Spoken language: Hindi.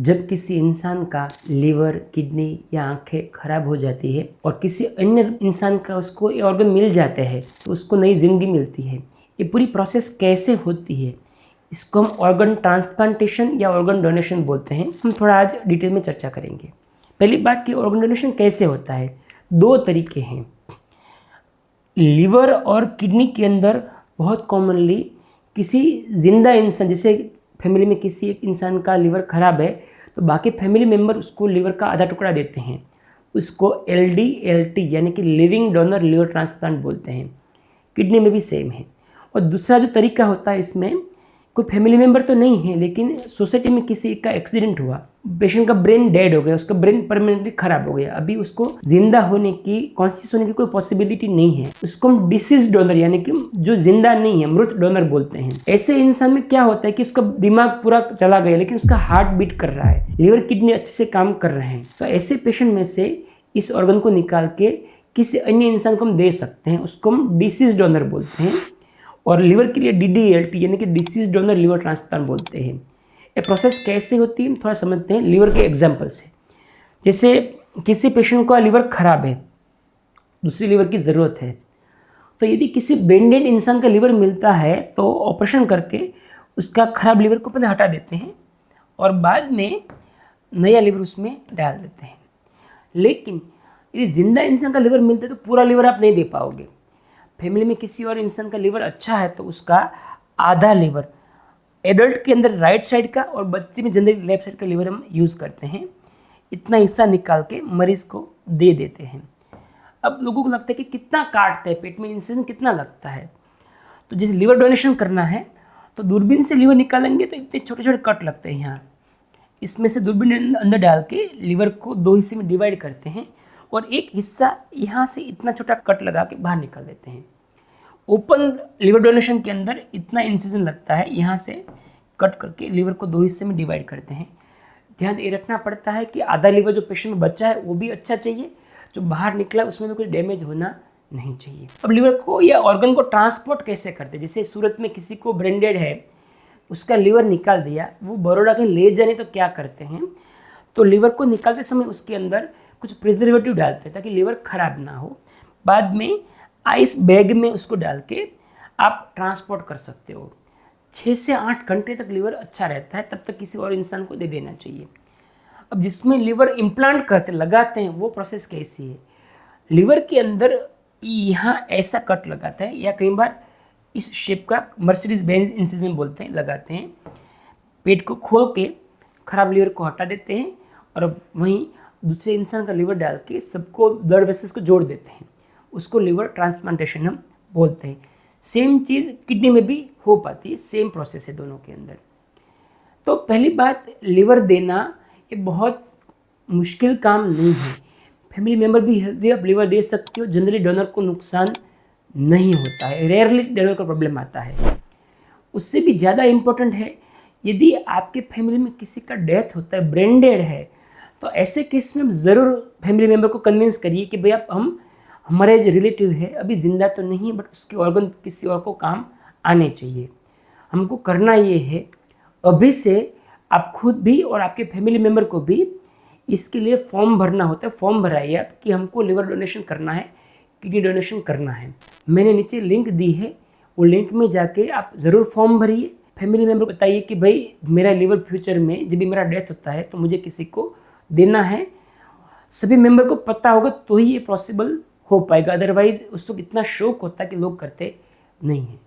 जब किसी इंसान का लीवर, किडनी या आंखें खराब हो जाती है और किसी अन्य इंसान का उसको ये ऑर्गन मिल जाते हैं तो उसको नई जिंदगी मिलती है। ये पूरी प्रोसेस कैसे होती है, इसको हम ऑर्गन ट्रांसप्लांटेशन या ऑर्गन डोनेशन बोलते हैं। हम थोड़ा आज डिटेल में चर्चा करेंगे। पहली बात कि ऑर्गन डोनेशन कैसे होता है, दो तरीके हैं। लीवर और किडनी के अंदर बहुत कॉमनली किसी जिंदा इंसान, जैसे फैमिली में किसी एक इंसान का लीवर खराब है तो बाकी फैमिली मेम्बर उसको लीवर का आधा टुकड़ा देते हैं। उसको LDLT यानी कि लिविंग डोनर लीवर ट्रांसप्लांट बोलते हैं। किडनी में भी सेम है। और दूसरा जो तरीका होता है, इसमें कोई फैमिली मेम्बर तो नहीं है लेकिन सोसाइटी में किसी का एक्सीडेंट हुआ, पेशेंट का ब्रेन डेड हो गया, उसका ब्रेन परमानेंटली खराब हो गया, अभी उसको जिंदा होने की, कॉन्शियस होने की कोई पॉसिबिलिटी नहीं है, उसको हम डिसीज डोनर यानी कि जो जिंदा नहीं है, मृत डोनर बोलते हैं। ऐसे इंसान में क्या होता है कि उसका दिमाग पूरा चला गया लेकिन उसका हार्ट बीट कर रहा है, लीवर किडनी अच्छे से काम कर रहे हैं, तो ऐसे पेशेंट में से इस ऑर्गन को निकाल के किसी अन्य इंसान को हम दे सकते हैं, उसको हम डिसीज डोनर बोलते हैं। और लीवर के लिए DDLT यानी कि डिसीज डोनर लीवर ट्रांसप्लांट बोलते हैं। ये प्रोसेस कैसे होती है थोड़ा समझते हैं लीवर के एग्जाम्पल से। जैसे किसी पेशेंट का लीवर खराब है, दूसरी लीवर की ज़रूरत है, तो यदि किसी ब्रेन इंसान का लीवर मिलता है तो ऑपरेशन करके उसका खराब लीवर को पहले हटा देते हैं और बाद में नया लीवर उसमें डाल देते हैं। लेकिन यदि जिंदा इंसान का लीवर मिलता है तो पूरा लीवर आप नहीं दे पाओगे। फैमिली में किसी और इंसान का लीवर अच्छा है तो उसका आधा लीवर, एडल्ट के अंदर राइट साइड का और बच्चे में जनरली लेफ्ट साइड का लीवर हम यूज़ करते हैं, इतना हिस्सा निकाल के मरीज़ को दे देते हैं। अब लोगों को लगता है कि कितना काटते हैं, पेट में इंसिजन कितना लगता है। तो जैसे लीवर डोनेशन करना है तो दूरबीन से लीवर निकालेंगे तो इतने छोटे छोटे कट लगते हैं यहाँ। इसमें से दूरबीन अंदर डाल के लीवर को दो हिस्से में डिवाइड करते हैं और एक हिस्सा यहाँ से इतना छोटा कट लगा के बाहर निकाल देते हैं। ओपन लीवर डोनेशन के अंदर इतना इंसिजन लगता है, यहाँ से कट करके लीवर को दो हिस्से में डिवाइड करते हैं। ध्यान ये रखना पड़ता है कि आधा लीवर जो पेशेंट में बचा है वो भी अच्छा चाहिए, जो बाहर निकला उसमें भी कुछ डैमेज होना नहीं चाहिए। अब लीवर को या ऑर्गन को ट्रांसपोर्ट कैसे करते हैं, जैसे सूरत में किसी को ब्रेन डेड है, उसका लीवर निकाल दिया, वो बड़ौदा कहीं ले जाने तो क्या करते हैं, तो लीवर को निकालते समय उसके अंदर कुछ प्रिजर्वेटिव डालते हैं ताकि लीवर खराब ना हो। बाद में आइस बैग में उसको डाल के आप ट्रांसपोर्ट कर सकते हो। 6 से 8 घंटे तक लीवर अच्छा रहता है, तब तक किसी और इंसान को दे देना चाहिए। अब जिसमें लीवर इम्प्लांट करते लगाते हैं वो प्रोसेस कैसी है, लीवर के अंदर यहाँ ऐसा कट लगाता है या कई बार इस शेप का मर्सिडीज बेंज इंसिजन बोलते हैं, लगाते हैं, पेट को खोल के खराब लीवर को हटा देते हैं और वहीं दूसरे इंसान का लीवर डाल के सबको ब्लड वेसल्स को जोड़ देते हैं, उसको लीवर ट्रांसप्लांटेशन हम बोलते हैं। सेम चीज़ किडनी में भी हो पाती है, सेम प्रोसेस है दोनों के अंदर। तो पहली बात, लीवर देना ये बहुत मुश्किल काम नहीं है, फैमिली मेम्बर भी हेल्दी आप लीवर दे सकते हो, जनरली डोनर को नुकसान नहीं होता है, रेयरली डोनर का प्रॉब्लम आता है। उससे भी ज़्यादा इम्पोर्टेंट है, यदि आपके फैमिली में किसी का डेथ होता है, ब्रेन डेड है, तो ऐसे केस में हम ज़रूर फैमिली मेम्बर को कन्विंस करिए कि भाई आप हमारे जो रिलेटिव है अभी ज़िंदा तो नहीं है बट उसके ऑर्गन किसी और को काम आने चाहिए। हमको करना ये है, अभी से आप खुद भी और आपके फैमिली मेम्बर को भी इसके लिए फॉर्म भरना होता है। फॉर्म भराइए आप कि हमको लिवर डोनेशन करना है, किडनी डोनेशन करना है। मैंने नीचे लिंक दी है, वो लिंक में जाके आप ज़रूर फॉर्म भरिए। फैमिली मेम्बर को बताइए कि भाई मेरा लिवर फ्यूचर में जब भी मेरा डेथ होता है तो मुझे किसी को देना है। सभी मेंबर को पता होगा तो ही ये पॉसिबल हो पाएगा, अदरवाइज उसको इतना शौक होता है कि लोग करते नहीं हैं।